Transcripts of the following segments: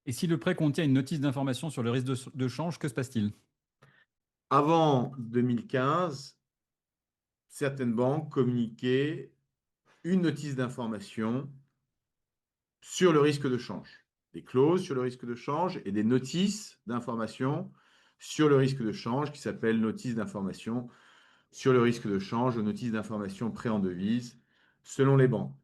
Et si le prêt contient une notice d'information sur le risque de change, que se passe-t-il? Avant 2015, certaines banques communiquaient une notice d'information sur le risque de change, des clauses sur le risque de change et des notices d'information sur le risque de change qui s'appellent notices d'information sur le risque de change ou notices d'information prêt en devise selon les banques.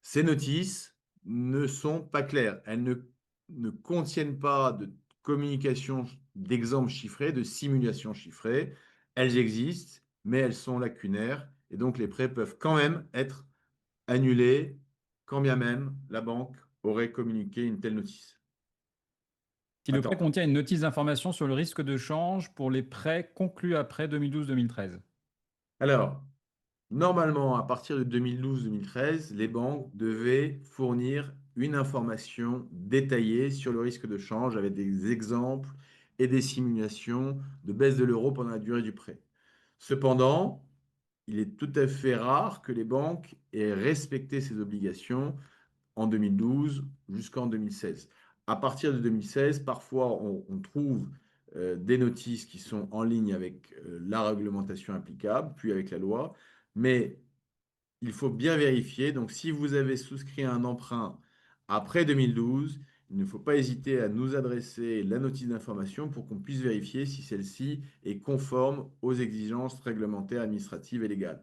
Ces notices ne sont pas claires. Elles ne contiennent pas de communication d'exemples chiffrés, de simulations chiffrées. Elles existent, mais elles sont lacunaires et donc les prêts peuvent quand même être annulés, quand bien même la banque aurait communiqué une telle notice. Si le prêt Attends. contient une notice d'information sur le risque de change pour les prêts conclus après 2012-2013. Alors, normalement, à partir de 2012-2013, les banques devaient fournir une information détaillée sur le risque de change avec des exemples et des simulations de baisse de l'euro pendant la durée du prêt. Cependant, il est tout à fait rare que les banques aient respecté ces obligations en 2012 jusqu'en 2016. À partir de 2016, parfois, on trouve des notices qui sont en ligne avec la réglementation applicable, puis avec la loi, mais il faut bien vérifier. Donc, si vous avez souscrit un emprunt après 2012, il ne faut pas hésiter à nous adresser la notice d'information pour qu'on puisse vérifier si celle-ci est conforme aux exigences réglementaires, administratives et légales.